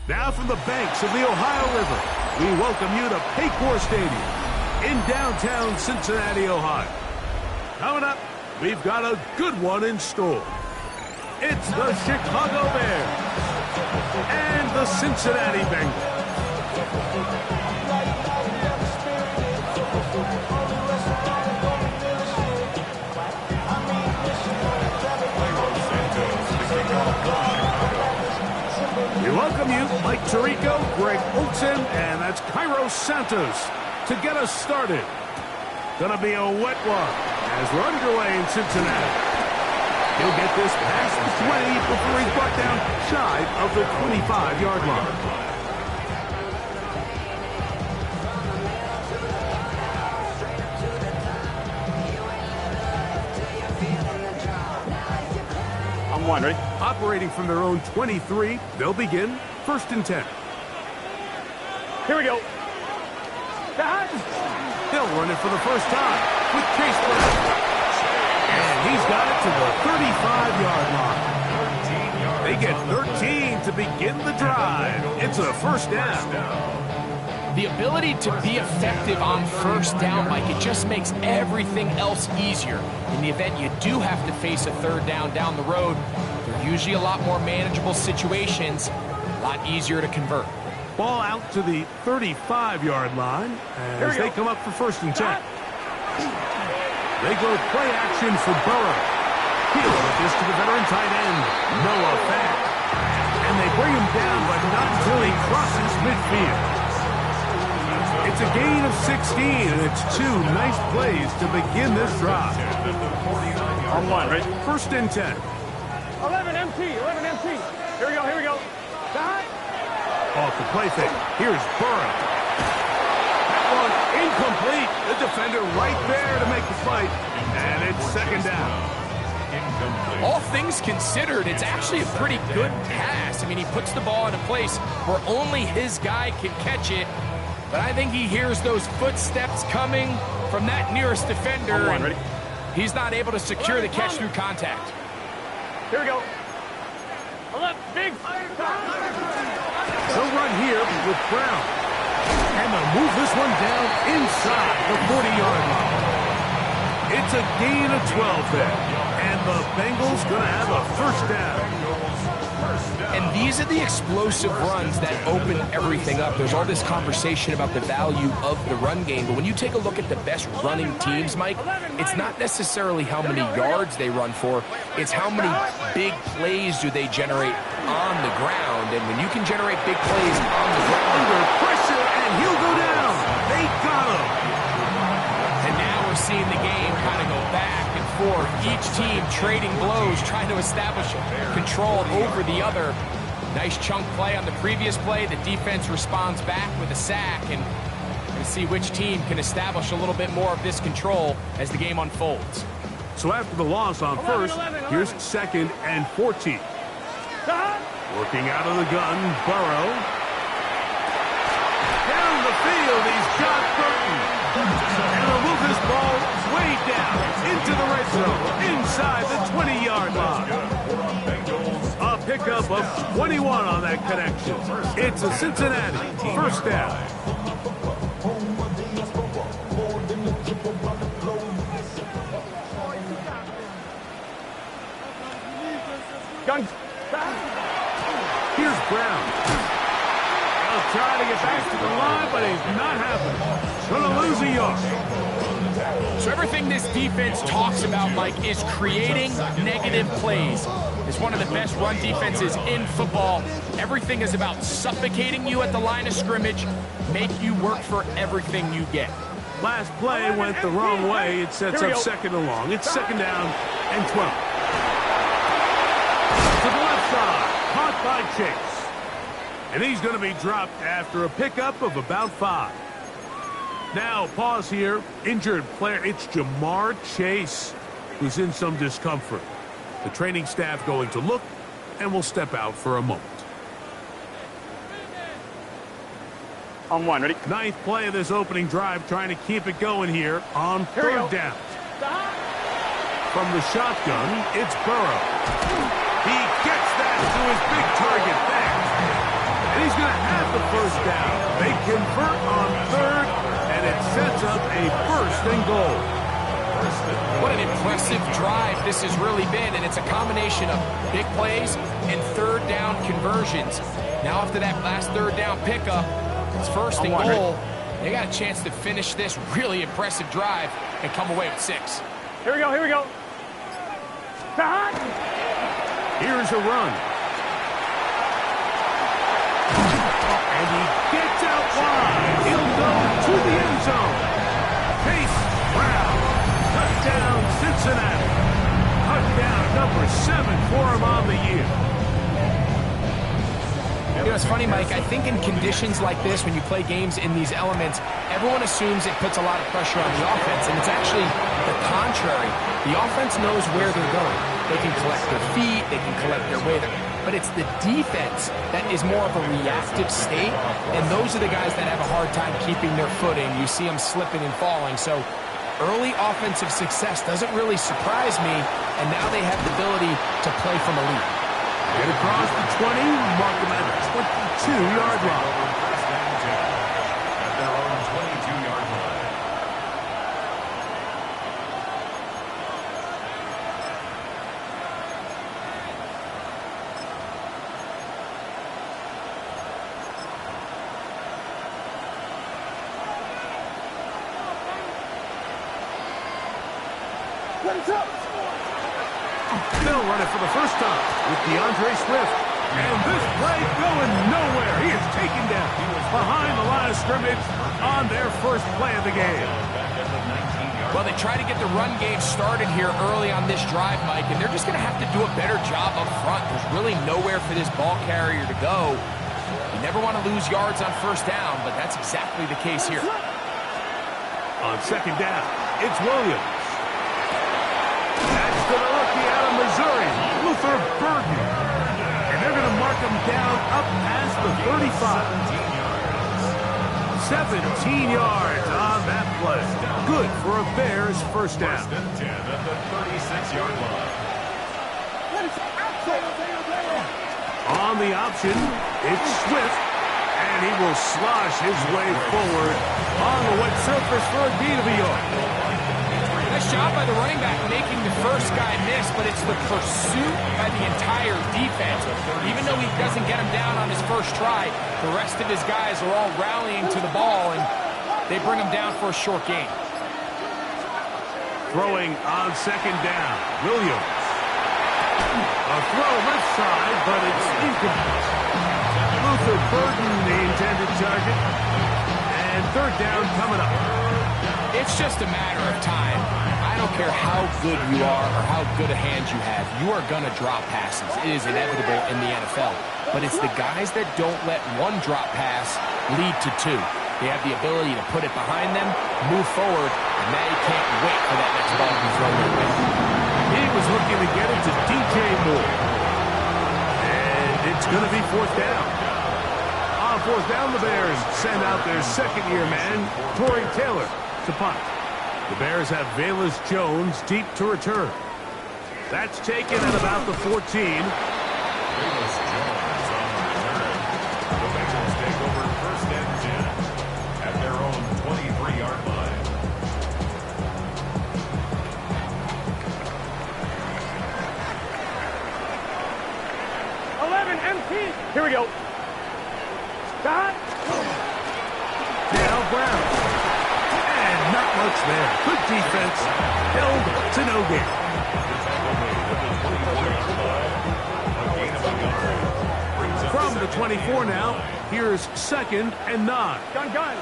Now from the banks of the Ohio River, we welcome you to Paycor Stadium in downtown Cincinnati, Ohio. Coming up, we've got a good one in store. It's the Chicago Bears and the Cincinnati Bengals. We welcome you, Mike Tirico, Greg Olsen, and that's Cairo Santos to get us started. Gonna be a wet one as we're underway in Cincinnati. He'll get this past the 20 before he's brought down shy of the 25-yard line. I'm one, ready? Operating from their own 23, they'll begin 1st and 10. Here we go. They'll run it for the first time with Chase Brown. And he's got it to the 35-yard line. They get 13 to begin the drive. It's a first down. The ability to be effective on first down, Mike, it just makes everything else easier. In the event you do have to face a third down the road, they're usually a lot more manageable situations, a lot easier to convert. Ball out to the 35-yard line as they come up for 1st and 10. They go play action for Burrow. He'll get this to the veteran tight end, Noah Fant. And they bring him down, but not until he crosses midfield. It's a gain of 16, and it's 2 nice plays to begin this drive. On one, ready? 1st and 10. 11 MT. Here we go. Off the play fake. Here's Burrow. That one incomplete. The defender right there to make the fight. And it's 2nd down. All things considered, it's actually a pretty good pass. I mean, he puts the ball in a place where only his guy can catch it. But I think he hears those footsteps coming from that nearest defender. On one, ready? He's not able to secure the catch through contact. Here we go. Big. They'll run here with Brown. And they'll move this one down inside the 40-yard line. It's a gain of 12 there. And the Bengals going to have a first down. And these are the explosive runs that open everything up. There's all this conversation about the value of the run game, but when you take a look at the best running teams, Mike, it's not necessarily how many yards they run for, it's how many big plays do they generate on the ground. And when you can generate big plays on the ground, under pressure, and he'll go down. They got him. And now we're seeing the game kind of go back and forth. Each team trading blows, trying to establish control over the other. Nice chunk play on the previous play. The defense responds back with a sack, and we'll see which team can establish a little bit more of this control as the game unfolds. So after the loss on 1st, here's 2nd and 14. Working out of the gun, Burrow. Down the field, he's got Burton. And he'll move this ball way down into the red zone, inside the 20-yard line. A pickup of 21 on that connection. It's a Cincinnati first down. Here's Brown. Out to trying to get back to the line, but he's not happening. Going to lose a yard. So everything this defense talks about, Mike, is creating negative plays. It's one of the best run defenses in football. Everything is about suffocating you at the line of scrimmage, make you work for everything you get. Last play went the wrong way. It sets up second and long. It's second down and 12. To the left side, caught by Chase. And he's going to be dropped after a pickup of about 5. Now, pause here. Injured player, it's Jamar Chase, who's in some discomfort. The training staff going to look and will step out for a moment. On one, ready? Ninth play of this opening drive, trying to keep it going here on third down. From the shotgun, it's Burrow. He gets that to his big target there. And he's going to have the first down. They convert on third, and it sets up a first and goal. What an impressive drive this has really been, and it's a combination of big plays and third down conversions. Now after that last third down pickup, it's first and goal. They got a chance to finish this really impressive drive and come away with 6. Here we go, here we go. Here's a run. And he gets out wide. He'll go to the end zone. Chase Brown. Touchdown, Cincinnati. Touchdown number 7 for him on the year. You know, it's funny, Mike, I think in conditions like this, when you play games in these elements, everyone assumes it puts a lot of pressure on the offense, and it's actually the contrary. The offense knows where they're going. They can collect their feet, they can collect their weight, but it's the defense that is more of a reactive state, and those are the guys that have a hard time keeping their footing. You see them slipping and falling, so early offensive success doesn't really surprise me, and now they have the ability to play from a lead. Get across the 20, mark them at the 22-yard line. At their own 22-yard line. They'll run it for the first time with DeAndre Swift. And this play going nowhere. He is taken down behind the line of scrimmage on their first play of the game. Well, they try to get the run game started here early on this drive, Mike, and they're just going to have to do a better job up front. There's really nowhere for this ball carrier to go. You never want to lose yards on first down, but that's exactly the case here. On second down, it's Williams. That's to the rookie out of Missouri, Luther Burden. And they're going to mark him down up past the 35. 17 yards on that play. Good for a Bears first down. First and 10 at the 36-yard line. On the option, it's Swift. And he will slosh his way forward on the wet surface for a gain of a yard. Nice job by the running back making the first guy miss, but it's the pursuit by the entire defense. Even though he doesn't get him down on his first try, the rest of his guys are all rallying to the ball, and they bring him down for a short gain. Throwing on second down, Williams. A throw left side, but it's incomplete. Luther Burden, the intended target. And third down coming up. It's just a matter of time. I don't care how good you are or how good a hand you have. You are going to drop passes. It is inevitable in the NFL. But it's the guys that don't let one drop pass lead to 2. They have the ability to put it behind them, move forward, and now you can't wait for that next ball to be thrown their way. He was looking to get it to DJ Moore. And it's going to be fourth down. On fourth down, the Bears send out their second-year man, Torrey Taylor, to punt. The Bears have Velus Jones deep to return. That's taken at about the 14. Velus Jones on the return. The Bengals take over first and 10 at their own 23-yard line. Empty. Here we go. Stop. blocks there. Good defense. Held to no gain. From the 24 now, here's 2nd and 9. Gun. Gun.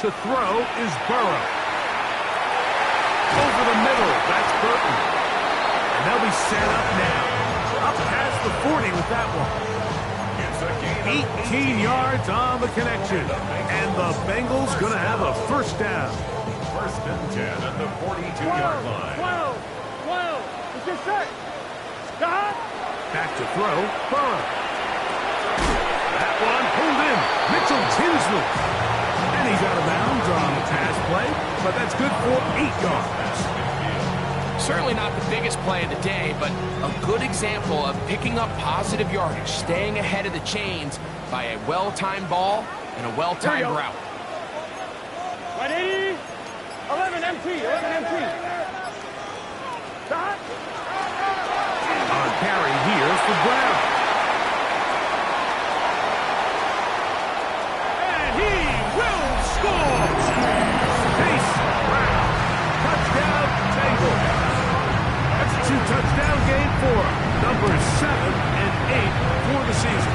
To throw is Burrow. Over the middle, that's Burton. And they'll be set up now. Up past the 40 with that one. 18 yards on the connection. And the Bengals going to have a first down. 1st and 10 at the 42-yard line. 12. It's your set. Gun. Back to throw, Burrow. That one pulled in. Mitchell Tinsley. And he's out of bounds on the pass play, but that's good for 8 yards. Certainly not the biggest play of the day, but a good example of picking up positive yardage, staying ahead of the chains by a well-timed ball and a well-timed route. 180. 11 MT. Stop. On carry here for Brown. And he will score! Chase Brown. Touchdown, Bengals. That's a 2-touchdown game for numbers 7 and 8 for the season.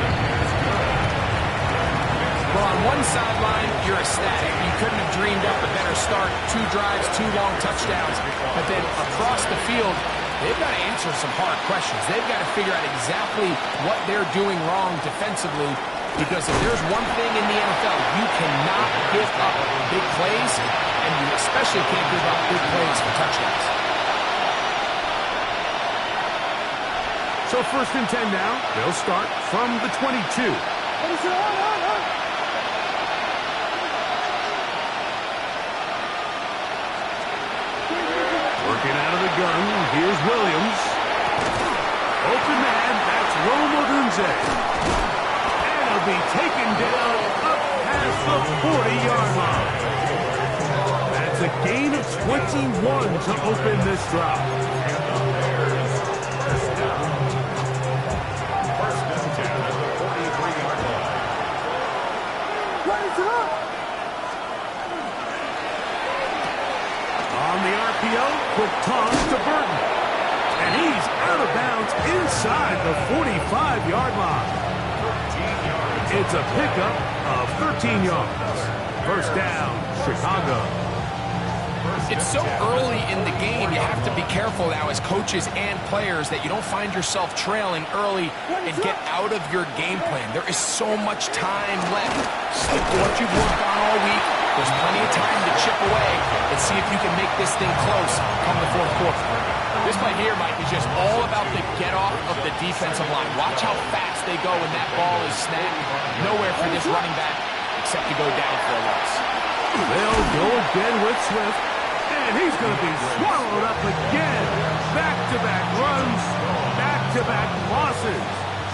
Well, on one sideline, you're ecstatic. You couldn't have dreamed up a better start. 2 drives, 2 long touchdowns. But then across the field, they've got to answer some hard questions. They've got to figure out exactly what they're doing wrong defensively, because if there's one thing in the NFL, you cannot give up big plays, and you especially can't give up big plays for touchdowns. So 1st and 10 now. They'll start from the 22. Working out of the gun, here's Williams. Open man, that's Roma Dunze. And he'll be taken down up past the 40-yard line. That's a gain of 21 to open this drive. 1st and 10 at the 43-yard line. On the RPO, quick toss to Burton. And he's out of bounds inside the 45-yard line. 13 yards. It's a pickup of 13 yards. First down, Chicago. It's so early in the game, you have to be careful now as coaches and players that you don't find yourself trailing early and get out of your game plan. There is so much time left. Stick to what you've worked on all week. There's plenty of time to chip away and see if you can make this thing close come the 4th quarter. This play here, Mike, is just all about the get-off of the defensive line. Watch how fast they go when that ball is snapped. Nowhere for this running back except to go down for a loss. They'll go again with Swift. And he's going to be swallowed up again. Back-to-back runs, back-to-back losses.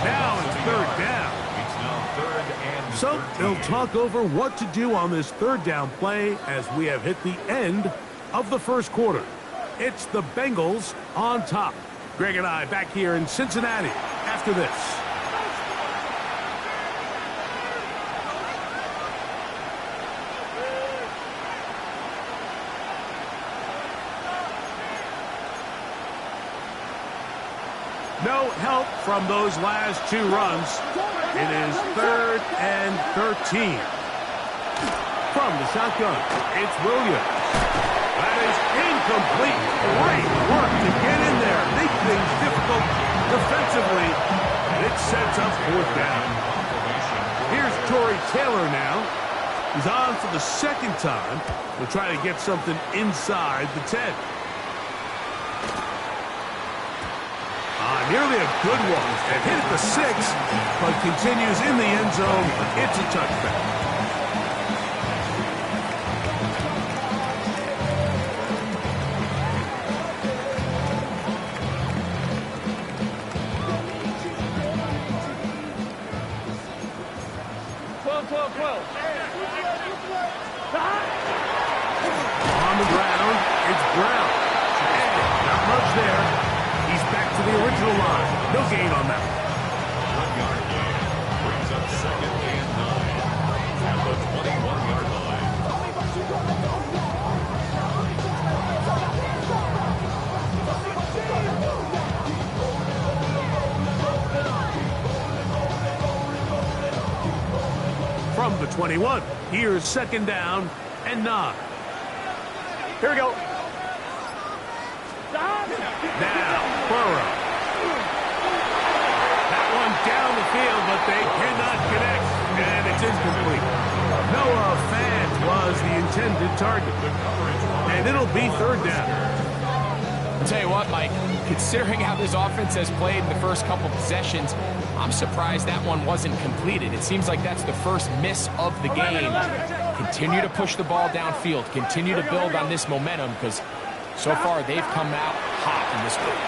Now it's 3rd down. It's now 3rd and So they'll talk over what to do on this 3rd down play as we have hit the end of the 1st quarter. It's the Bengals on top. Greg and I back here in Cincinnati after this. No help from those last 2 runs. It is 3rd and 13. From the shotgun, it's Williams. That is incomplete. Great work to get in there. Make things difficult defensively. And it sets up 4th down. Here's Torrey Taylor now. He's on for the 2nd time. We'll try to get something inside the 10. Nearly a good one. And hit at the 6, but continues in the end zone. It's a touchback. On the ground, it's Brown. And not much there. He's back to the original line. No gain on that. 1-yard gain. Brings up 2nd and 9. At the 21-yard line. From the 21, here's second down and 9. Here we go. Now, Burrow. That one down the field, but they cannot connect, and it's incomplete. Noah Fant was the intended target, and it'll be third down. I'll tell you what, Mike, considering how this offense has played in the first couple possessions, I'm surprised that one wasn't completed. It seems like that's the first miss of the game. Continue to push the ball downfield. Continue to build on this momentum because so far they've come out hot in this game.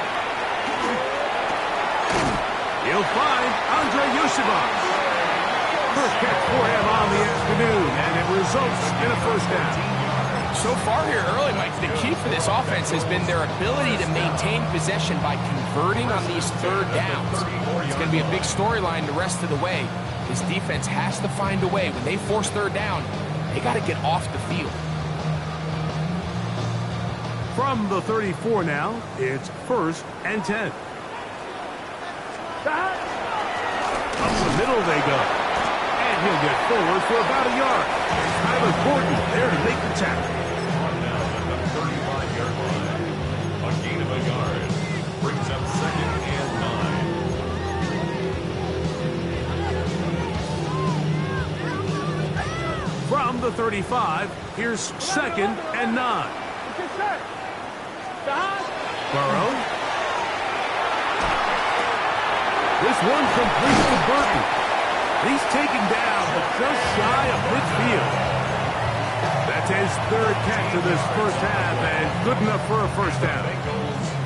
He'll find Andre Yusufov. First catch for him on the afternoon, and it results in a first down. So far here early, Mike, the key for this offense has been their ability to maintain possession by converting on these third downs. It's going to be a big storyline the rest of the way. This defense has to find a way. When they force third down, they got to get off the field. From the 34 now, it's first and 10. Up the middle they go. And he'll get forward for about a yard. Tyler Gordon there to make the tackle. On the 35-yard line. A gain of a yard. Brings up second and 9. From the 35, here's second and 9. Burrow. This one complete to Burton. He's taken down, but just shy of midfield. That's his third catch of this first half, and good enough for a first down.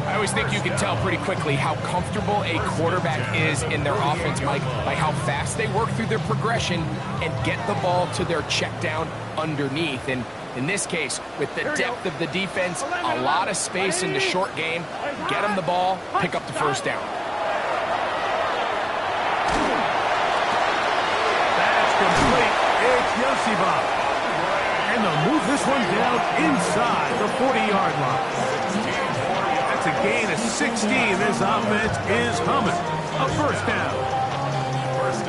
I always think you can tell pretty quickly how comfortable a quarterback is in their offense, Mike, by how fast they work through their progression and get the ball to their check down underneath. And in this case, with the depth of the defense, a lot of space in the short game, get them the ball, pick up the first down. That's complete. It's Yosibov. And they'll move this one down inside the 40-yard line. That's a gain of 16. This offense is humming. A first down.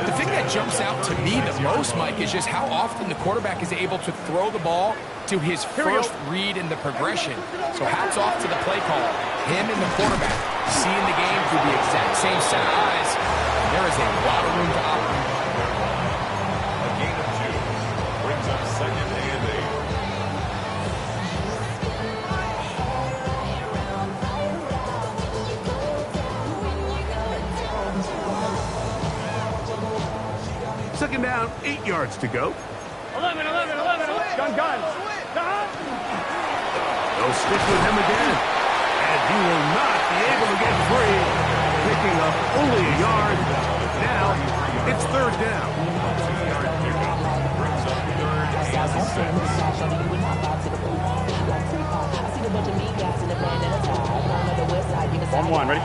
The thing that jumps out to me the most, Mike, is just how often the quarterback is able to throw the ball to his first read in the progression. So hats off to the play caller. Him and the quarterback seeing the game through the exact same set of eyes. There is a lot of room to operate. A gain of 2. Brings up second and 8. Second down, 8 yards to go. 11. Gun. They'll stick with him again. And he will not be able to get free. Picking up only a yard. Now, it's third down. 2-yard pickup. Brings up third and 6. 1-1, ready?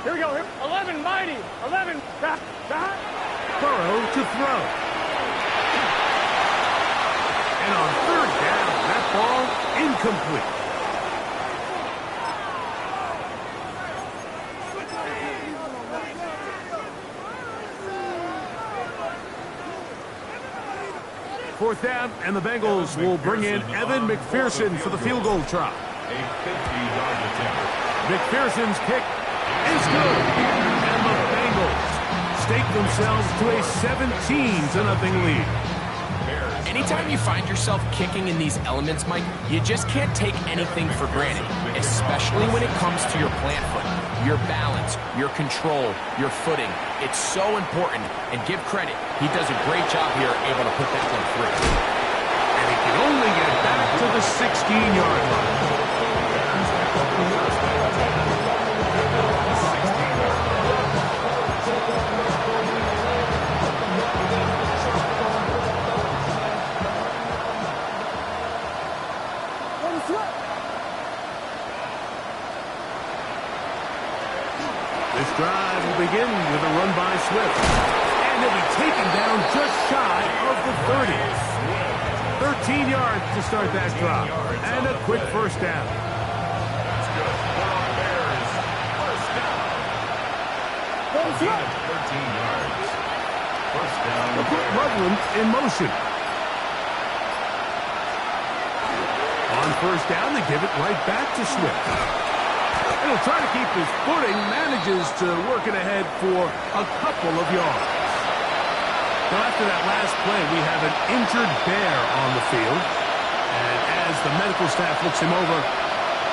Here we go. 11, mighty. 11. Burrow to throw. And on third down, that ball incomplete. Fourth down, and the Bengals will bring in Evan McPherson for the field goal try. A 50-yard attempt. McPherson's kick is good. And the Bengals stake themselves to a 17-0 lead. Anytime you find yourself kicking in these elements, Mike, you just can't take anything for granted, especially when it comes to your plant foot, your balance, your control, your footing. It's so important, and give credit. He does a great job here able to put that one through. And he can only get back to the 16-yard line. This drive will begin with a run by Swift. And he'll be taken down just shy of the 30. 13 yards to start that drive. And a quick first down. That's good. For the Bears. First down. gain of 13 yards. First down. They'll put Loveland in motion. On first down, they give it right back to Swift. And he'll try to keep his footing, manages to work it ahead for a couple of yards. Now, after that last play, we have an injured Bear on the field. And as the medical staff looks him over,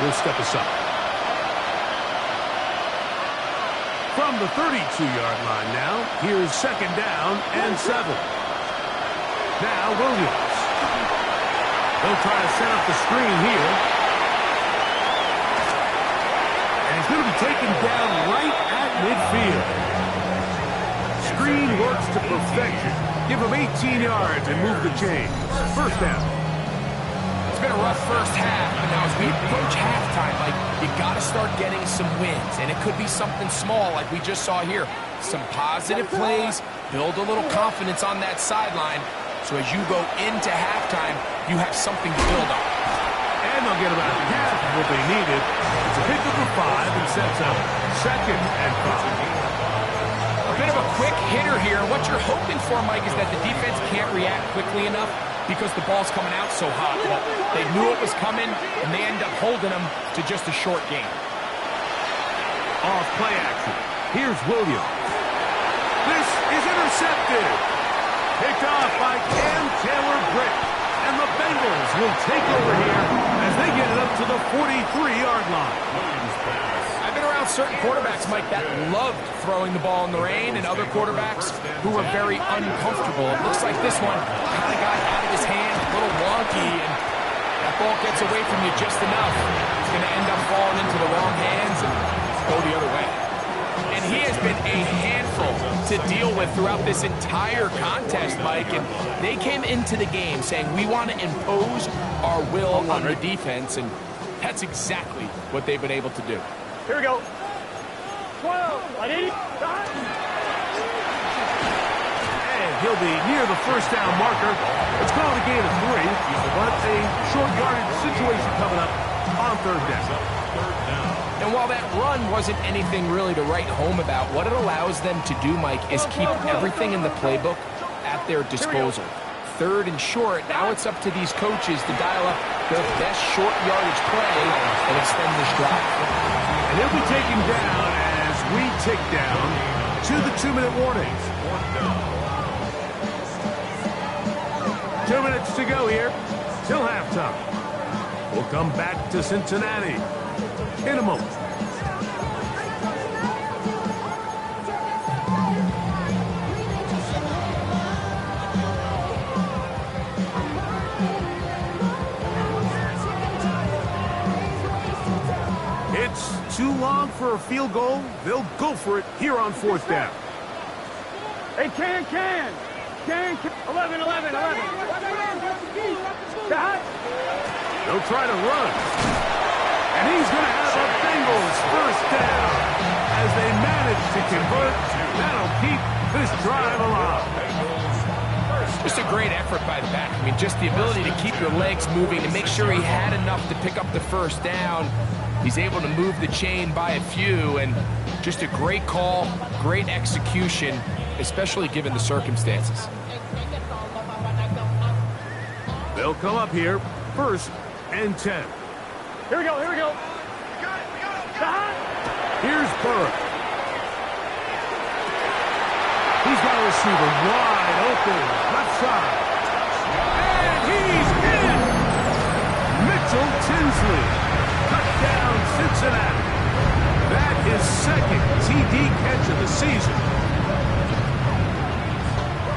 we'll step aside. From the 32-yard line now, here's second down and 7. Now Williams. They'll try to set up the screen here. And he's going to be taken down right at midfield. Screen works to perfection. Give him 18 yards and move the chains. First down. It's been a rough first half, but now as we approach halftime, like, you got to start getting some wins, and it could be something small like we just saw here. Some positive plays, build a little confidence on that sideline, so as you go into halftime, you have something to build on. And they'll get about half of what they needed. It's a pickup of 5 and sets up second and 5. A bit of a quick hitter here. What you're hoping for, Mike, is that the defense can't react quickly enough because the ball's coming out so hot. Well, they knew it was coming, and they end up holding them to just a short game. Off play action. Here's Williams. This is intercepted. Picked off by Cam Taylor-Britt. And the Bengals will take over here as they get it up to the 43-yard line. I've been around certain quarterbacks, Mike, that loved throwing the ball in the rain, and other quarterbacks who were very uncomfortable. It looks like this one kind of got out of his hand, a little wonky, and that ball gets away from you just enough. It's going to end up falling into the wrong hands and go the other way. And he has been a handful to deal with throughout this entire contest, Mike. And they came into the game saying, we want to impose our will on the defense, and that's exactly what they've been able to do. Here we go. 12. I need it. And he'll be near the first down marker. It's called a gain of 3, but a short yardage situation coming up on third down. And while that run wasn't anything really to write home about, what it allows them to do, Mike, is keep everything in the playbook at their disposal. Third and short, now it's up to these coaches to dial up their best short yardage play and extend this drive. And he'll be taken down as we tick down to the 2-minute warning. 2 minutes to go here till halftime. We'll come back to Cincinnati in a moment. It's too long for a field goal. They'll go for it here on fourth down. Hey, can. 11. They'll try to run. And he's going to have a Bengals first down as they manage to convert. That'll keep this drive alive. Just a great effort by the back. I mean, just the ability to keep your legs moving to make sure he had enough to pick up the first down. He's able to move the chain by a few, and just a great call, great execution, especially given the circumstances. They'll come up here, first and 10. Here we go. Here's Burrow. He's got a receiver wide open, left side. And he's in! Mitchell Tinsley. Touchdown, Cincinnati. That is second TD catch of the season.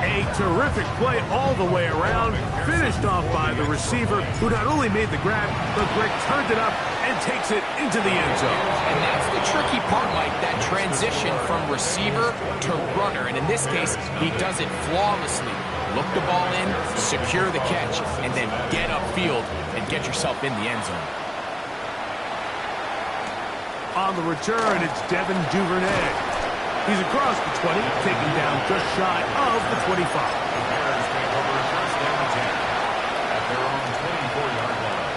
A terrific play all the way around, finished off by the receiver, who not only made the grab, but Greg turned it up and takes it into the end zone. And that's the tricky part, Mike, that transition from receiver to runner. And in this case, he does it flawlessly. Look the ball in, secure the catch, and then get upfield and get yourself in the end zone. On the return, it's Devin Duvernay. He's across the 20, taken down just shy of the 25. The Bears take over first down and 10 at their own 24-yard line.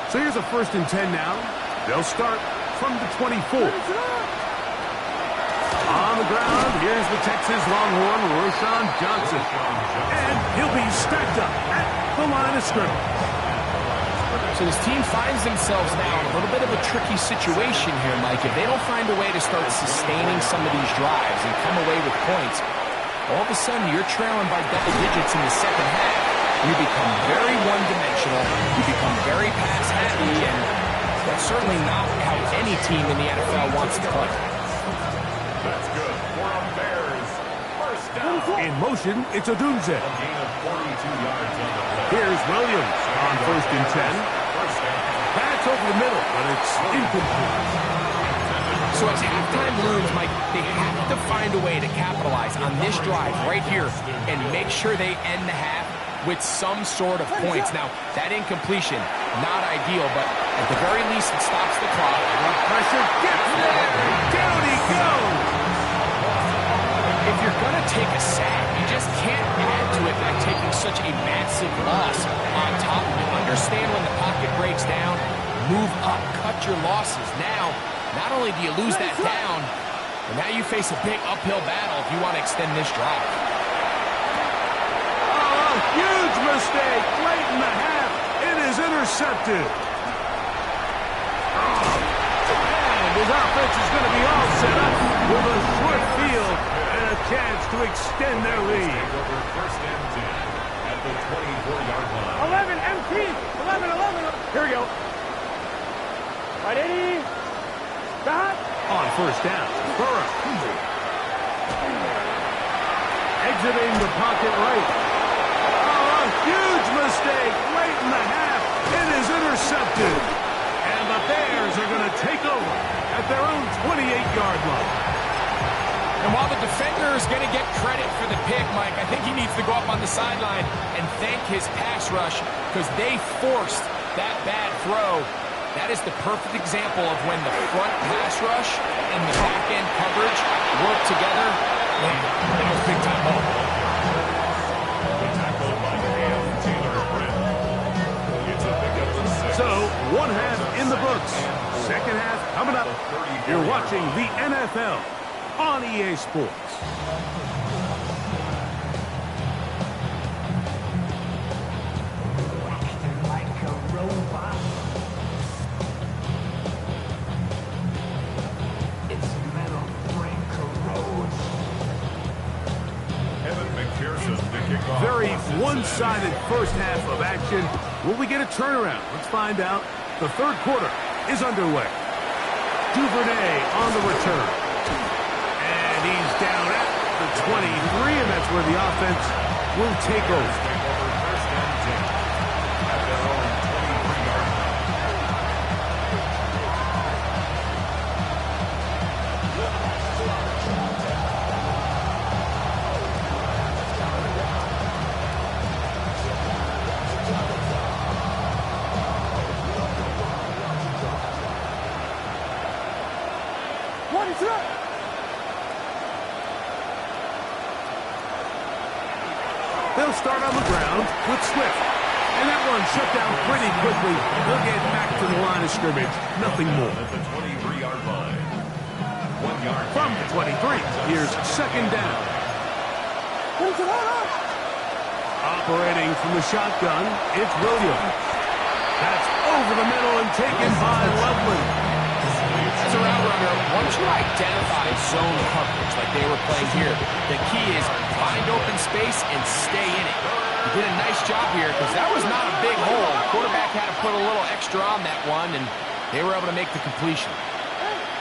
So here's a 1st and 10 now. They'll start from the 24. On the ground, here's the Texas Longhorn, Roschon Johnson. And he'll be stacked up at the line of scrimmage. So this team finds themselves now in a little bit of a tricky situation here, Mike. If they don't find a way to start sustaining some of these drives and come away with points, all of a sudden you're trailing by double digits in the second half. You become very one-dimensional. You become very pass-happy, and that's certainly not how any team in the NFL wants to play. That's good for the Bears. First down. In motion, it's Odunze. A gain of 42 yards on the play. Here's Williams on 1st and 10. First down. Pass over the middle, but it's incomplete. So as halftime looms, Mike, they have to find a way to capitalize on this drive right here and make sure they end the half with some sort of points. Now, that incompletion, not ideal, but at the very least, it stops the clock. Pressure gets there. Down he goes. If you're going to take a sack, you just can't add to it by taking such a massive loss on top of it. Understand when the pocket breaks down, move up, cut your losses. Now, not only do you lose that down, but now you face a big uphill battle if you want to extend this drive. Huge mistake late in the half. It is intercepted. And his offense is going to be all set up with a short field and a chance to extend their lead. Over 1st and 10 at the 24-yard line. 11, MT. 11. Here we go. Right, 80. Stop. On 1st down, Burrow. Exiting the pocket right. Huge mistake late in the half. It is intercepted. And the Bears are going to take over at their own 28-yard line. And while the defender is going to get credit for the pick, Mike, I think he needs to go up on the sideline and thank his pass rush because they forced that bad throw. That is the perfect example of when the front pass rush and the back-end coverage work together. Man, that was big-time ball. So, one half in the books. Second half coming up. You're watching the NFL on EA Sports. Like a robot. Its metal brain corrodes. Evan McPherson to kick off. Very one-sided first half of action. Will we get a turnaround? Let's find out. The third quarter is underway. Duvernay on the return. And he's down at the 23, and that's where the offense will take over. First and 10 at their own 23-yard line. They'll start on the ground with Swift. And that one shut down pretty quickly. They'll get back to the line of scrimmage. Nothing more. At the 23-yard line. 1 yard From the 23, here's second down. Operating from the shotgun, it's Williams. That's over the middle and taken by Loveland. As a route runner, once you identify zone coverage like they were playing here, the key is find open space and stay in it. He did a nice job here because that was not a big hole. Quarterback had to put a little extra on that one, and they were able to make the completion.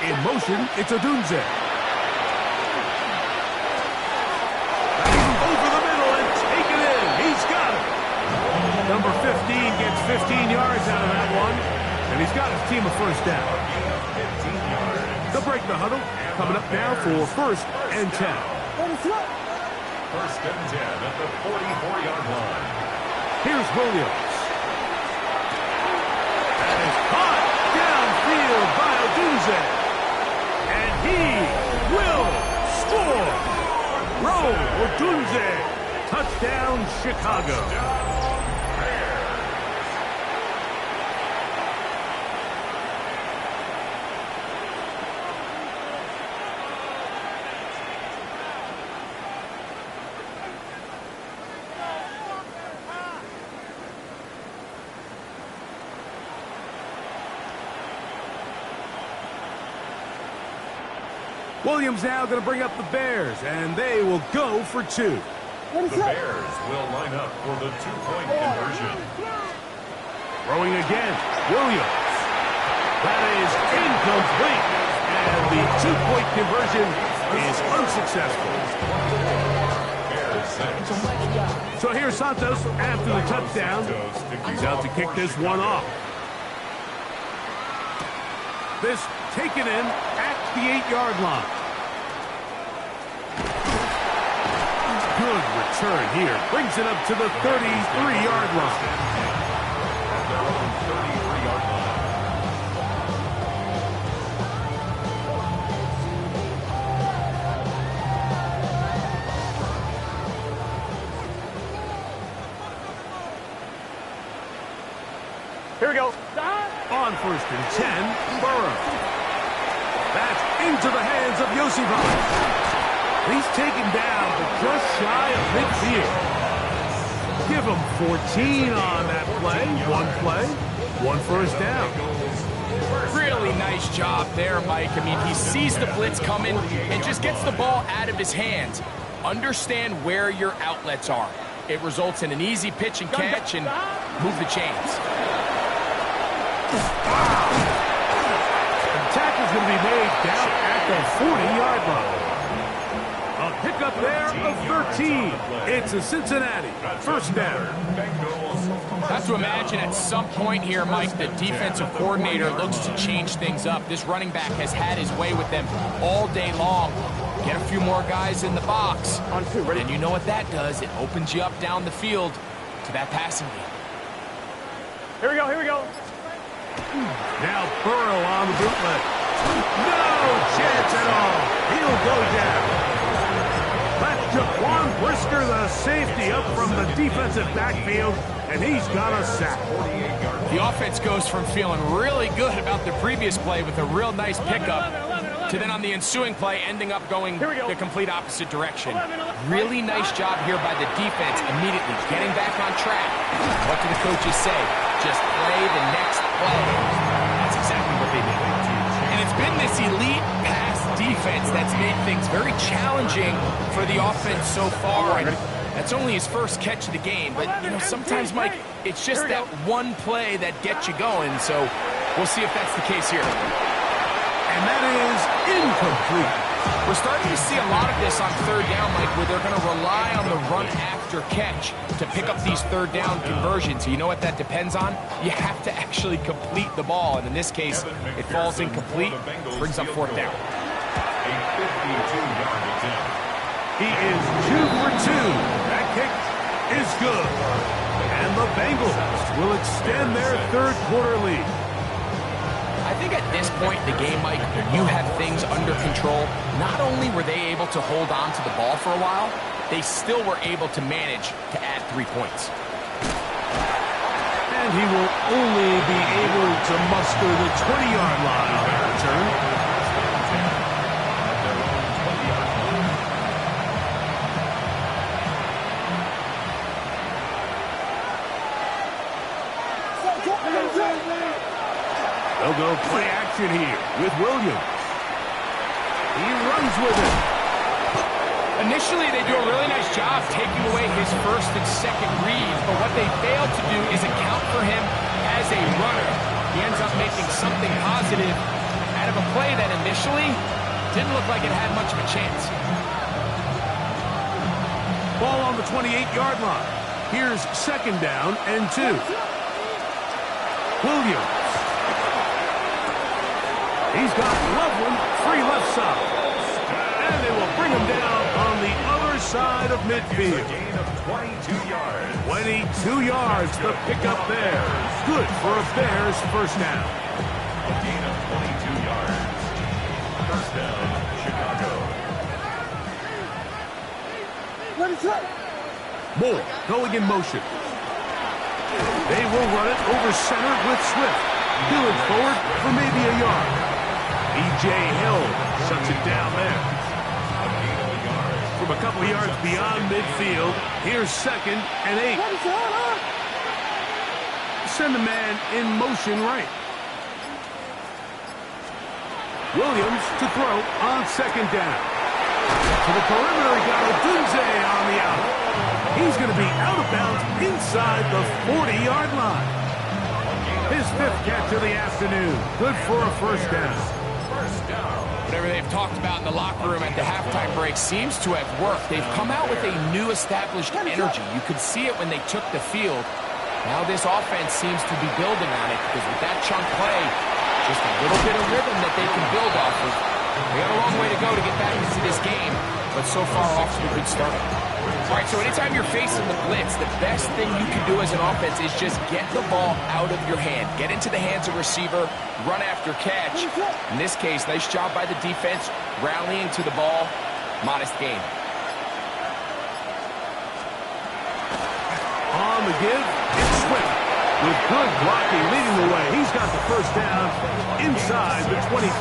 In motion, it's Odunze. Over the middle and take it in. He's got it. Number 15 gets 15 yards out of that one, and he's got his team a first down. They'll break the huddle. Coming up now for 1st and 10. First and 10 at the 44-yard line. Here's Williams. That is caught downfield by Odunze. And he will score. Roll Odunze. Touchdown, Chicago. Williams now going to bring up the Bears, and they will go for two. The Bears will line up for the two-point conversion. Throwing again, Williams. That is incomplete, and the two-point conversion is unsuccessful. So here's Santos after the touchdown. He's out to kick this one off. This taken in at the 8-yard line. Good return here. Brings it up to the 33-yard line. At their own 33-yard line. Here we go. On 1st and 10, Burrow. That's into the hands of Yosifov. He's taken down, but just shy of midfield. Give him 14 on that play. One first down. Really nice job there, Mike. I mean, he sees the blitz coming and just gets the ball out of his hands. Understand where your outlets are. It results in an easy pitch and catch and move the chains. The tackle's going to be made down at the 40-yard line. A pickup there of 13. It's a Cincinnati first down. Have to imagine at some point here, Mike, the defensive coordinator looks to change things up. This running back has had his way with them all day long. Get a few more guys in the box. On two, ready? And you know what that does? It opens you up down the field to that passing game. Here we go, here we go. Now Burrow on the bootleg. No chance at all. He'll go down. That's Jaquan Brisker, the safety, up from the defensive backfield, and he's got a sack. The offense goes from feeling really good about the previous play with a real nice pickup to then on the ensuing play ending up going the complete opposite direction. Really nice job here by the defense immediately getting back on track. What do the coaches say? Just play the next play. That's exactly what they did. And it's been this elite pass defense that's made things very challenging for the offense so far. And that's only his first catch of the game. But, you know, sometimes, Mike, it's just that one play that gets you going. So we'll see if that's the case here. And that is incomplete. We're starting to see a lot of this on third down, Mike, where they're going to rely on the run after catch to pick up these third down conversions. You know what that depends on? You have to actually complete the ball. And in this case, it falls incomplete, brings up fourth down. A 52-yard attempt. He is 2 for 2. That kick is good. And the Bengals will extend their third quarter lead. I think at this point in the game, Mike, when you have things under control, not only were they able to hold on to the ball for a while, they still were able to manage to add 3 points. And he will only be able to muster the 20-yard line on that return. They'll go play action here with Williams. He runs with it. Initially, they do a really nice job taking away his first and second reads, but what they fail to do is account for him as a runner. He ends up making something positive out of a play that initially didn't look like it had much of a chance. Ball on the 28-yard line. Here's second down and 2. Williams. He's got Loveland free left side. And they will bring him down on the other side of midfield. A gain of 22 yards. 22 yards to pick up there. Good for a Bears first down. A gain of 22 yards. First down, Chicago. Moore going in motion. They will run it over center with Swift. Dillard forward for maybe a yard. E.J. Hill shuts it down there. From a couple of yards beyond midfield, here's second and 8. Send the man in motion right. Williams to throw on second down. To the perimeter, he got Odunze on the out. He's going to be out of bounds inside the 40-yard line. His fifth catch of the afternoon. Good for a first down. Whatever they've talked about in the locker room at the halftime break seems to have worked. They've come out with a new established energy. You could see it when they took the field. Now this offense seems to be building on it because with that chunk play, just a little bit of rhythm that they can build off of. They got a long way to go to get back into this game, but so far off to a good start. All right, so anytime you're facing the blitz, the best thing you can do as an offense is just get the ball out of your hand. Get into the hands of receiver, run after catch. In this case, nice job by the defense, rallying to the ball. Modest gain. On the give, it's Swift. With good blocking leading the way, he's got the first down inside the 25.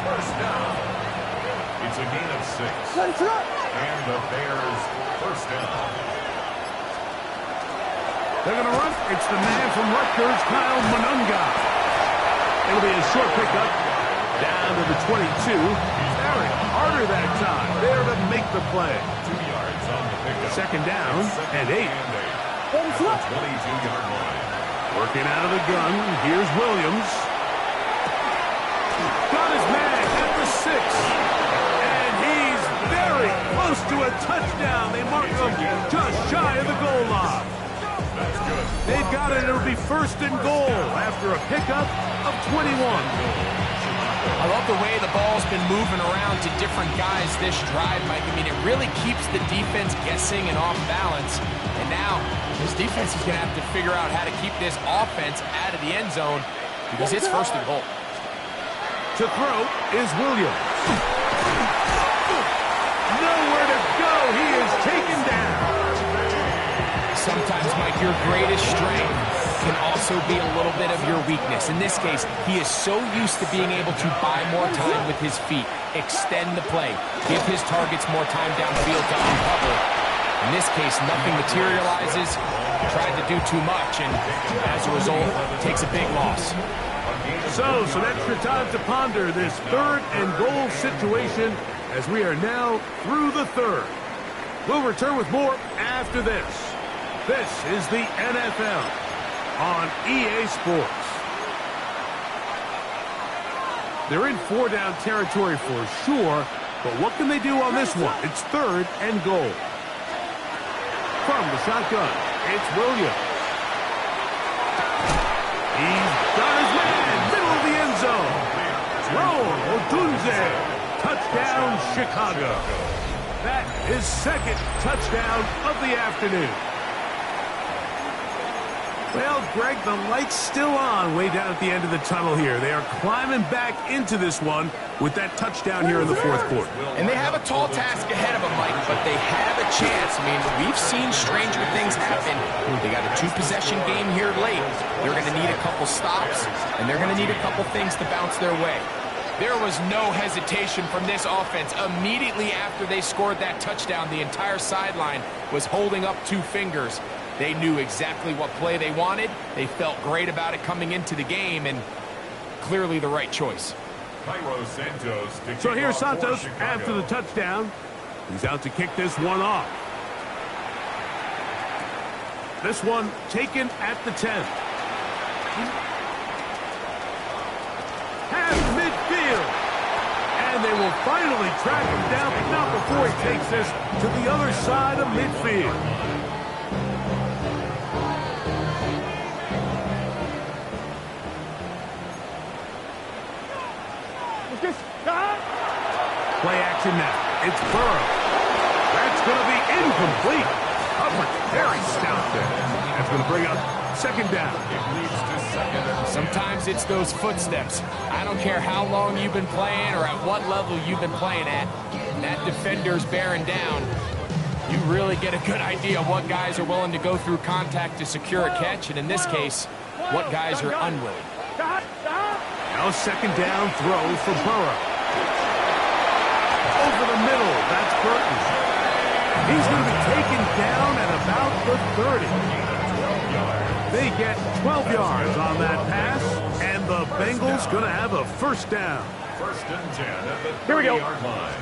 First down. It's a gain of 6. And the Bears first down. They're going to run. It's the man from Rutgers, Kyle Monunga. It'll be a short pickup down to the 22. Eric Harder that time. There to make the play. 2 yards on the pickup. Second down and 8. 22-yard line. Working out of the gun. Here's Williams. Got his man at the 6. And he's very close to a touchdown. They mark him just shy of the goal line. That's good. They've got it. It'll be first and goal after a pickup of 21. I love the way the ball's been moving around to different guys this drive, Mike. I mean, it really keeps the defense guessing and off balance. And now, this defense is going to have to figure out how to keep this offense out of the end zone because it's first and goal. To throw is Williams. Nowhere to go. He is taken down. Sometimes, Mike, your greatest strength can also be a little bit of your weakness. In this case, he is so used to being able to buy more time with his feet, extend the play, give his targets more time downfield to uncover. In this case, nothing materializes. Tried to do too much, and as a result, takes a big loss. So some extra time to ponder this third and goal situation as we are now through the third. We'll return with more after this. This is the NFL on EA Sports. They're in 4-down territory for sure, but what can they do on this one? It's third and goal. From the shotgun, it's Williams. He's got his man, middle of the end zone. Throw, Odunze. Touchdown, Chicago. That is second touchdown of the afternoon. Well, Greg, the light's still on way down at the end of the tunnel here. They are climbing back into this one with that touchdown here in the fourth quarter. And they have a tall task ahead of them, Mike, but they have a chance. I mean, we've seen stranger things happen. They got a 2-possession game here late. They're going to need a couple stops, and they're going to need a couple things to bounce their way. There was no hesitation from this offense. Immediately after they scored that touchdown, the entire sideline was holding up 2 fingers. They knew exactly what play they wanted. They felt great about it coming into the game, and clearly the right choice. So here's Santos after the touchdown. He's out to kick this one off. This one taken at the 10. Half midfield. And they will finally track him down, but not before he takes this to the other side of midfield. Play action now. It's Burrow. That's going to be incomplete. Coverage very stout there. That's going to bring up second down. It leads to second. Sometimes it's those footsteps. I don't care how long you've been playing or at what level you've been playing at. That defender's bearing down. You really get a good idea of what guys are willing to go through contact to secure a catch, and in this case, what guys are unwilling. Now second down throw for Burrow. Over the middle, that's Burton. He's going to be taken down at about the 30. They get 12 yards on that pass, and the Bengals going to have a first down. First and 10 at the Here we go. 30-yard line.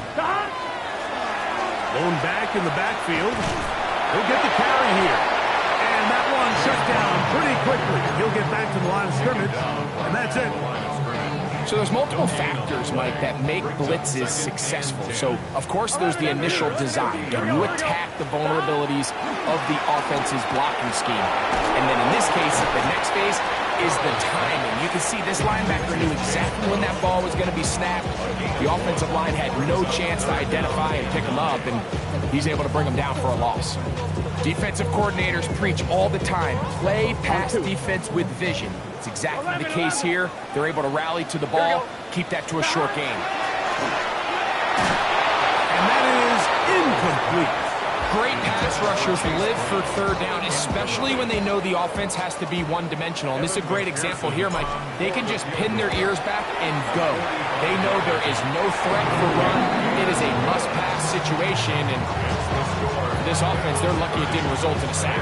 Lone back in the backfield. He'll get the carry here. And that one shut down pretty quickly. He'll get back to the line of scrimmage, and that's it. So there's multiple factors, Mike, that make blitzes successful. So, of course, there's the initial design. Can you attack the vulnerabilities of the offense's blocking scheme? And then in this case, the next phase is the timing. You can see this linebacker knew exactly when that ball was going to be snapped. The offensive line had no chance to identify and pick him up, and he's able to bring him down for a loss. Defensive coordinators preach all the time, play pass defense with vision. It's exactly the case here. They're able to rally to the ball, keep that to a short game. And that is incomplete. Great pass rushers live for third down, especially when they know the offense has to be one-dimensional. And this is a great example here, Mike. They can just pin their ears back and go. They know there is no threat for run. It is a must-pass situation, and for this offense, they're lucky it didn't result in a sack.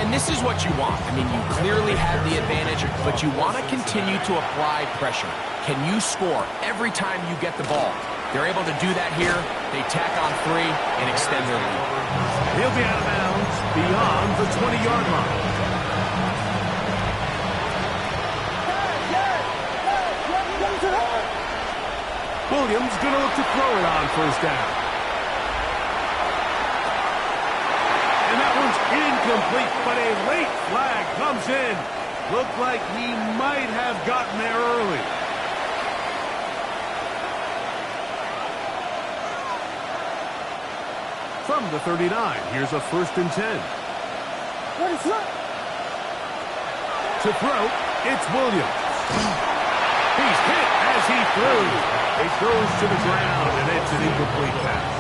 And this is what you want. I mean, you clearly have the advantage, but you want to continue to apply pressure. Can you score every time you get the ball? They're able to do that here. They tack on 3 and extend their lead. He'll be out of bounds beyond the 20-yard line. Williams going to look to throw it on first down. And that one's incomplete, but a late flag comes in. Looked like he might have gotten there early. From the 39, here's a first and 10. To throw, it's Williams. He's hit as he threw. He throws to the ground, and it's an incomplete pass.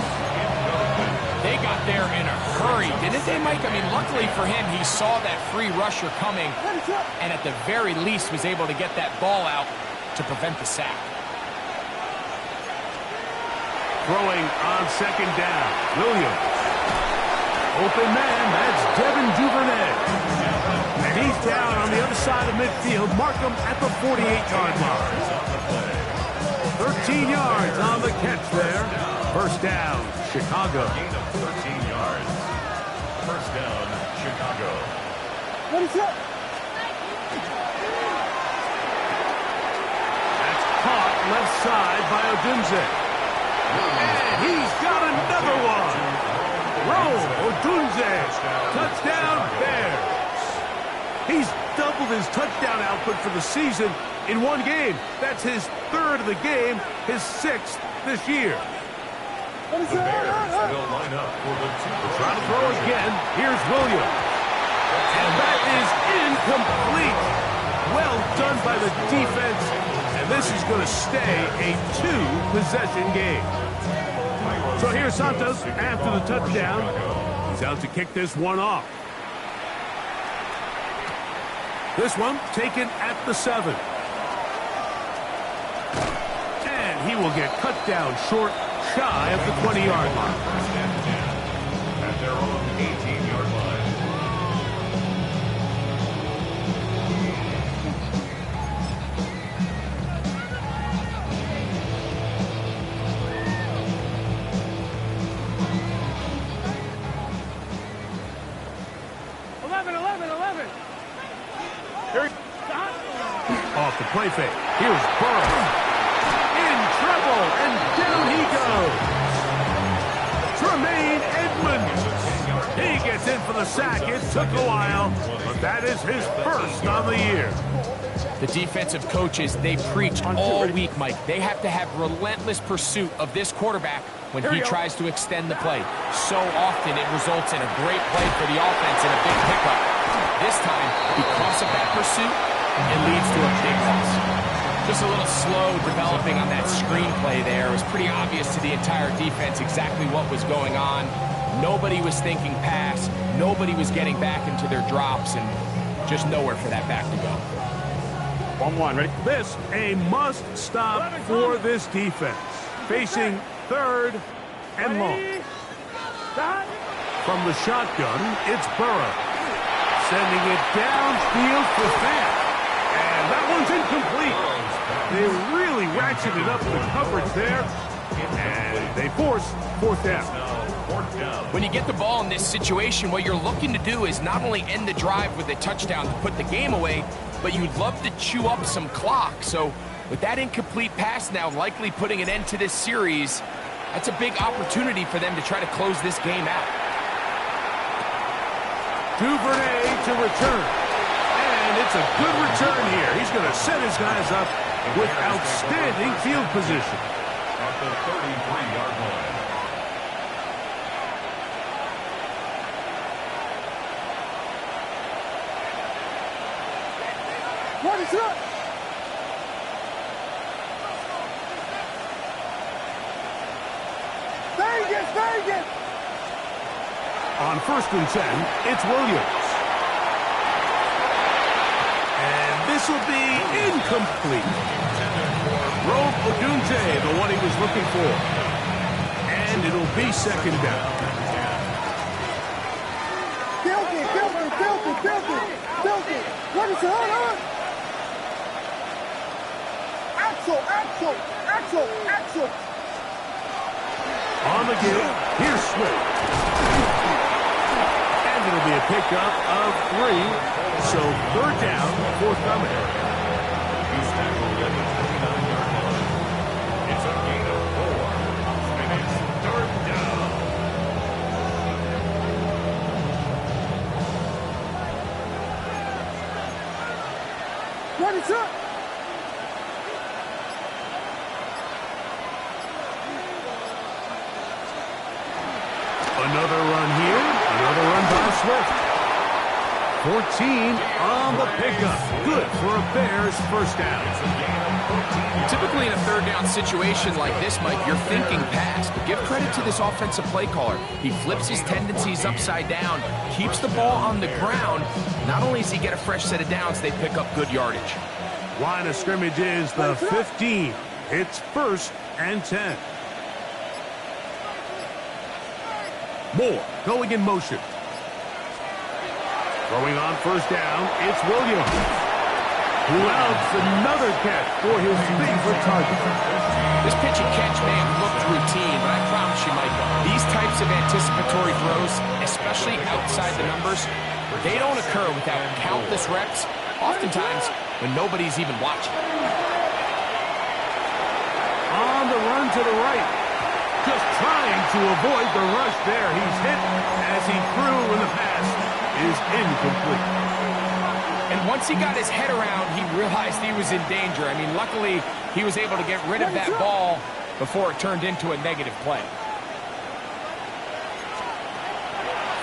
They got there in a hurry, didn't they, Mike? I mean, luckily for him, he saw that free rusher coming, and at the very least was able to get that ball out to prevent the sack. Throwing on second down, Williams. Open man, that's Devin Duvernay. And he's down on the other side of midfield. Mark him at the 48-yard line. 13 yards on the catch there. First down, Chicago. Gain of 13 yards. First down, Chicago. That's caught left side by Odunze. And he's got another one. Rome Odunze. Touchdown, Bears. He's doubled his touchdown output for the season in one game. That's his third of the game, his 6th this year. The Bears will line up for the Trying to throw again. Here's Williams. And that is incomplete. Well done by the defense. And this is going to stay a 2-possession game. So here's Santos after the touchdown. He's out to kick this one off. This one taken at the 7. And he will get cut down short, shy of the 20-yard line. at their own 18-yard line. Off the play fake. Here's Burrow. In trouble, and down he goes. Tremaine Edmonds. He gets in for the sack. It took a while, but that is his first on the year. The defensive coaches, they preach all week, Mike. They have to have relentless pursuit of this quarterback when he tries to extend the play. So often it results in a great play for the offense and a big pickup. This time, because of that pursuit, it leads to a big loss. Just a little slow developing on that screenplay there. It was pretty obvious to the entire defense exactly what was going on. Nobody was thinking pass. Nobody was getting back into their drops, and just nowhere for that back to go. 1-1, ready? This a must stop for this defense. Facing third and long. From the shotgun, it's Burrow. Sending it downfield for Fant. And that one's incomplete. They really ratcheted up the coverage there. And they force fourth down. When you get the ball in this situation, what you're looking to do is not only end the drive with a touchdown to put the game away, but you'd love to chew up some clock. So with that incomplete pass now likely putting an end to this series, that's a big opportunity for them to try to close this game out. Duvernay to return. And it's a good return here. He's going to set his guys up with outstanding field position. At the 33-yard line. What is up? Vegas! On 1st and 10, it's Williams. And this will be incomplete. Rogue Odunze, the one he was looking for. And it'll be 2nd down. Filthy! What is it? Axel! On the give, here's Swift. And it'll be a pickup of 3. So 3rd down, forthcoming. He's tackled at the 39-yard line. It's a gain of 4. And it's 3rd down. What is up? Another run here. Another run by Swift. 14 on the pickup. Good for a Bears first down. Typically in a 3rd down situation like this, Mike, you're thinking pass, but give credit to this offensive play caller. He flips his tendencies upside down, keeps the ball on the ground. Not only does he get a fresh set of downs, they pick up good yardage. Line of scrimmage is the 15. It's 1st and 10. Moore going in motion. Throwing on 1st down, it's Williams. Who else? Another catch for his favorite target. This pitch and catch may have looked routine, but I promise you, Mike, these types of anticipatory throws, especially outside the numbers, they don't occur without countless reps, oftentimes when nobody's even watching. On the run to the right. Just trying to avoid the rush there. He's hit as he threw, and the pass is incomplete. And once he got his head around, he realized he was in danger. I mean, luckily, he was able to get rid of that ball before it turned into a negative play.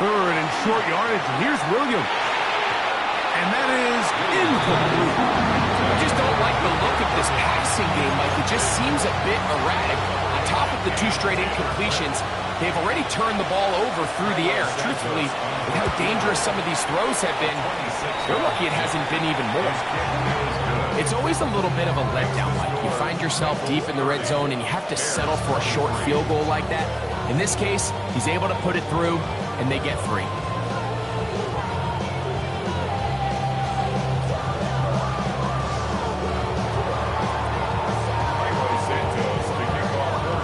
3rd and short yardage, and here's Williams. And that is incomplete. I just don't like the look of this passing game, Mike. It just seems a bit erratic. On top of the 2 straight incompletions, they've already turned the ball over through the air. Truthfully, with how dangerous some of these throws have been, they're lucky it hasn't been even more. It's always a little bit of a letdown, Mike. You find yourself deep in the red zone and you have to settle for a short field goal like that. In this case, he's able to put it through, and they get 3.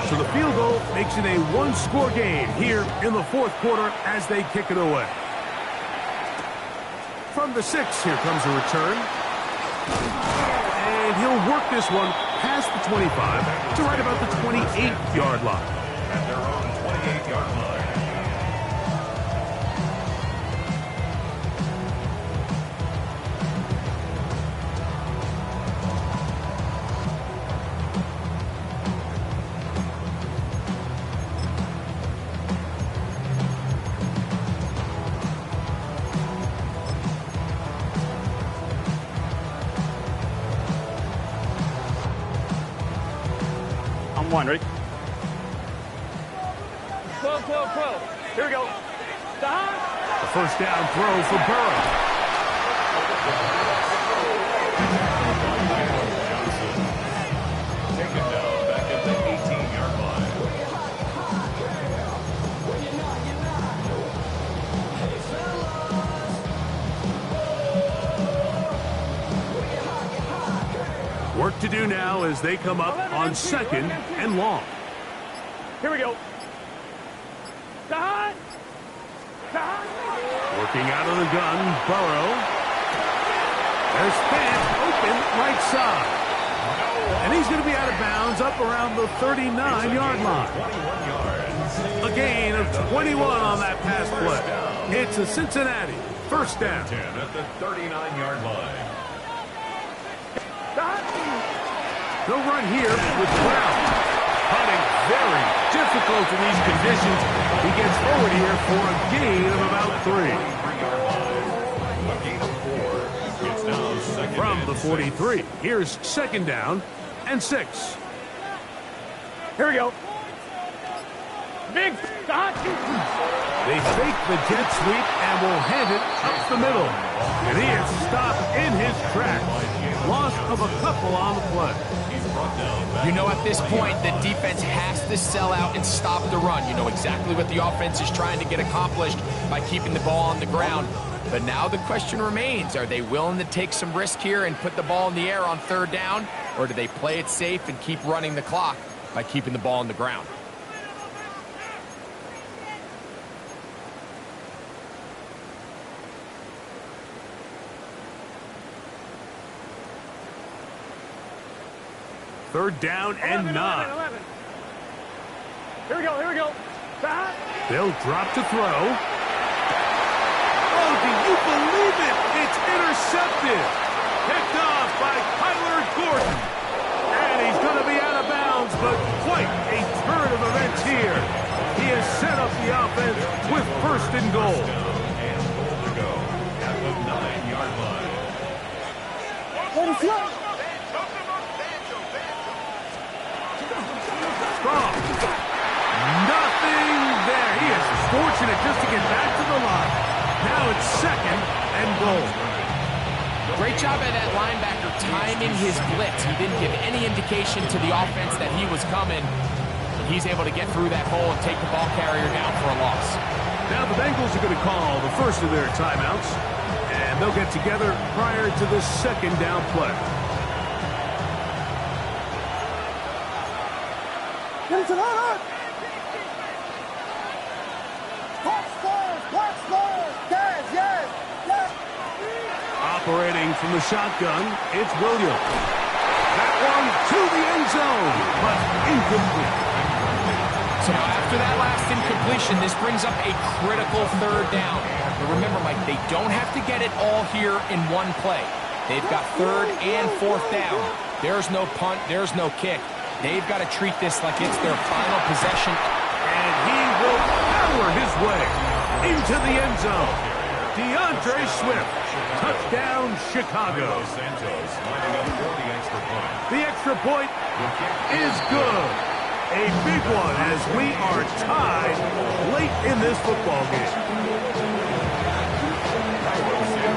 So the field goal makes it a 1-score game here in the 4th quarter as they kick it away. From the 6, here comes a return. And he'll work this one past the 25 to right about the 28-yard line. At their own 28-yard line. One, ready? 12. Here we go. The first down throw for Burrow. Taken down back at the 18-yard line. Work to do now as they come up on 2nd and long. Here we go. Working out of the gun, Burrow. There's Fant open right side. And he's going to be out of bounds up around the 39-yard line. A gain of 21 on that pass play. It's a Cincinnati first down. 10 at the 39-yard line. No run here with Brown. Hunting very difficult in these conditions. He gets forward here for a gain of about 3. A gain of 4. It's now second From and the 43, here's 2nd down and 6. Here we go. Big shot. They fake the jet sweep and will hand it up the middle. And he is stopped in his tracks. Loss of a couple on the play. You know, at this point, the defense has to sell out and stop the run. You know exactly what the offense is trying to get accomplished by keeping the ball on the ground. But now the question remains, are they willing to take some risk here and put the ball in the air on 3rd down? Or do they play it safe and keep running the clock by keeping the ball on the ground? Third down and 9. 11. Here we go. Here we go. They'll drop to throw. Oh, do you believe it? It's intercepted. Picked off by Kyler Gordon. And he's going to be out of bounds, but quite a turn of events here. He has set up the offense with 1st and goal. and goal to go at the 9-yard line. Strong. Nothing there. He is fortunate just to get back to the line. Now it's 2nd and goal. Great job by that linebacker timing his blitz. He didn't give any indication to the offense that he was coming. He's able to get through that hole and take the ball carrier down for a loss. Now the Bengals are going to call the first of their timeouts, and they'll get together prior to the 2nd down play. Operating from the shotgun, it's Williams. That one to the end zone, but incomplete. So now after that last incompletion, this brings up a critical 3rd down. But remember, Mike, they don't have to get it all here in one play. They've got 3rd and 4th down. There's no punt, there's no kick. They've got to treat this like it's their final possession. And he will power his way into the end zone. DeAndre Swift, touchdown Chicago. Santos lining up for the extra point. The extra point is good. A big one as we are tied late in this football game.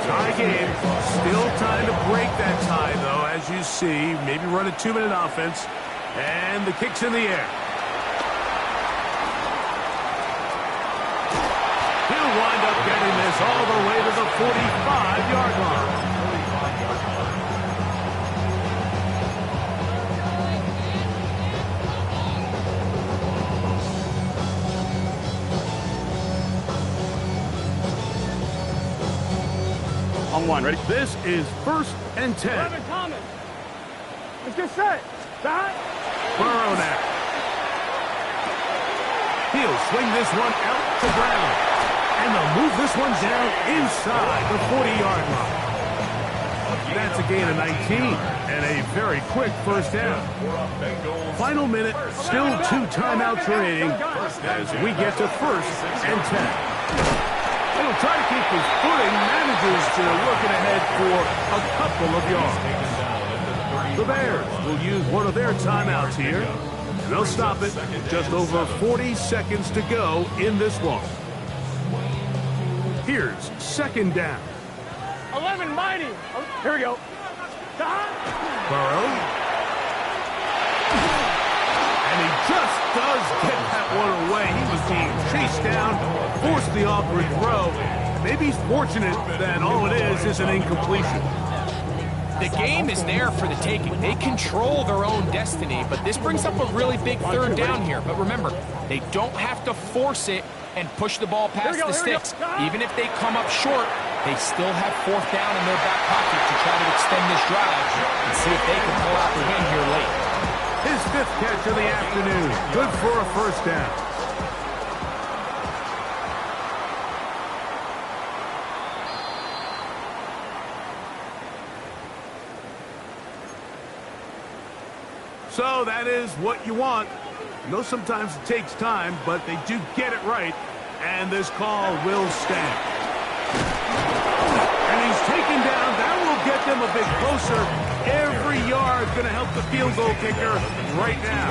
Tie game. Still time to break that tie, though, as you see. Maybe run a 2-minute offense. And the kick's in the air. He'll wind up getting this all the way to the 45-yard line. On 1, ready? This is 1st and 10. 11 Thomas. Let's get set. Stop. Burrow now. He'll swing this one out to Brown. And they'll move this one down inside the 40-yard line. That's a gain of 19 and a very quick 1st down. Final minute, still 2 timeouts remaining as we get to 1st and 10. He'll try to keep his footing, manages to looking ahead for a couple of yards. The Bears will use one of their timeouts here. And they'll stop it. Just over 40 seconds to go in this one. Here's 2nd down. 11 mighty. Oh, here we go. Burrow. And he just does get that one away. He was being chased down, forced the awkward throw. Maybe he's fortunate that all it is an incompletion. The game is there for the taking. They control their own destiny, but this brings up a really big third down here. But remember, they don't have to force it and push the ball past the sticks. Even if they come up short, they still have fourth down in their back pocket to try to extend this drive and see if they can pull out the win here late. His 5th catch of the afternoon. Good for a first down. So that is what you want. I know sometimes it takes time, but they do get it right. And this call will stand. And he's taken down. That will get them a bit closer. Every yard going to help the field goal kicker right now.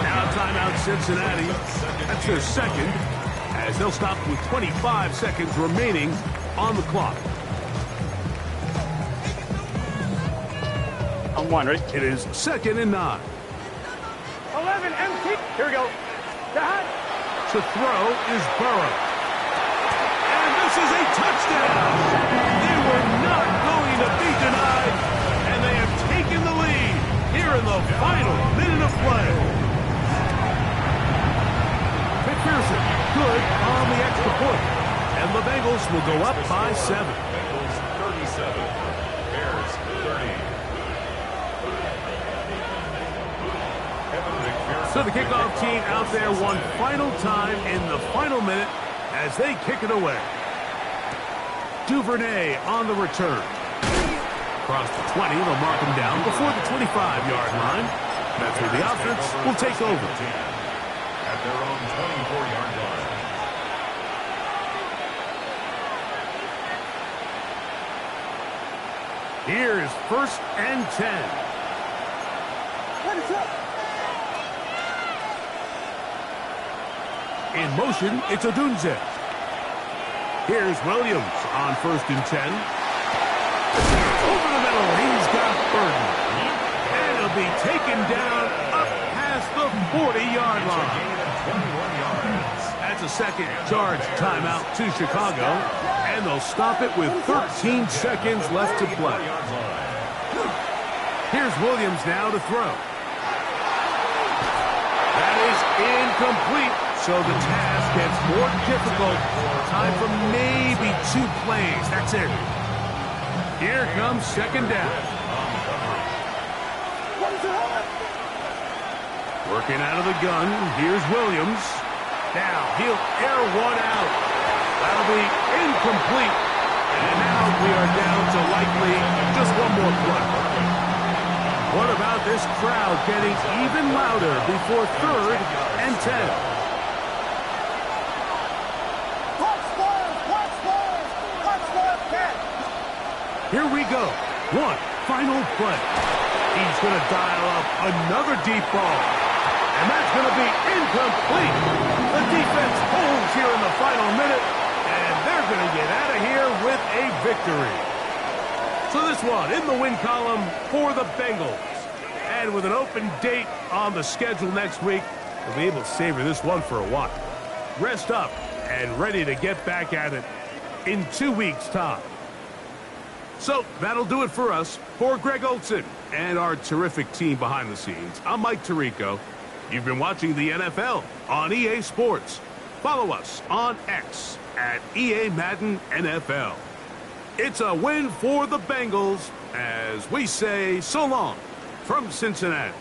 Now timeout Cincinnati. That's their second, as they'll stop with 25 seconds remaining on the clock. On one, ready? It is 2nd and 9. 11, empty. Here we go. That. To throw is Burrow. And this is a touchdown. They were not going to be denied, and they have taken the lead here in the final minute of play. McPherson, good on the extra point. And the Bengals will go up by 7. Bengals 37, Bears 30. So the kickoff team out there one final time in the final minute as they kick it away. Duvernay on the return. Across the 20, they'll mark him down before the 25-yard line. That's where the offense will take over. At their own 24-yard line. Here's 1st and 10. In motion, it's Odunze. Here's Williams on 1st and 10. Over the middle, he's got Burton. And he'll be taken down up past the 40-yard line. That's a second charge timeout to Chicago. And they'll stop it with 13 seconds left to play. Here's Williams now to throw. That is incomplete. So the task gets more difficult. Time for maybe 2 plays. That's it. Here comes 2nd down. Working out of the gun. Here's Williams. Now he'll air one out. That'll be incomplete. And now we are down to likely just one more play. What about this crowd getting even louder before 3rd and 10? Here we go. One final play. He's going to dial up another deep ball. And that's going to be incomplete. The defense holds here in the final minute, and they're going to get out of here with a victory. So this one in the win column for the Bengals. And with an open date on the schedule next week, they'll be able to savor this one for a while. Rest up and ready to get back at it in 2 weeks' time. So that'll do it for us. For Greg Olson and our terrific team behind the scenes, I'm Mike Tirico. You've been watching the NFL on EA Sports. Follow us on X at EA Madden NFL. It's a win for the Bengals as we say so long from Cincinnati.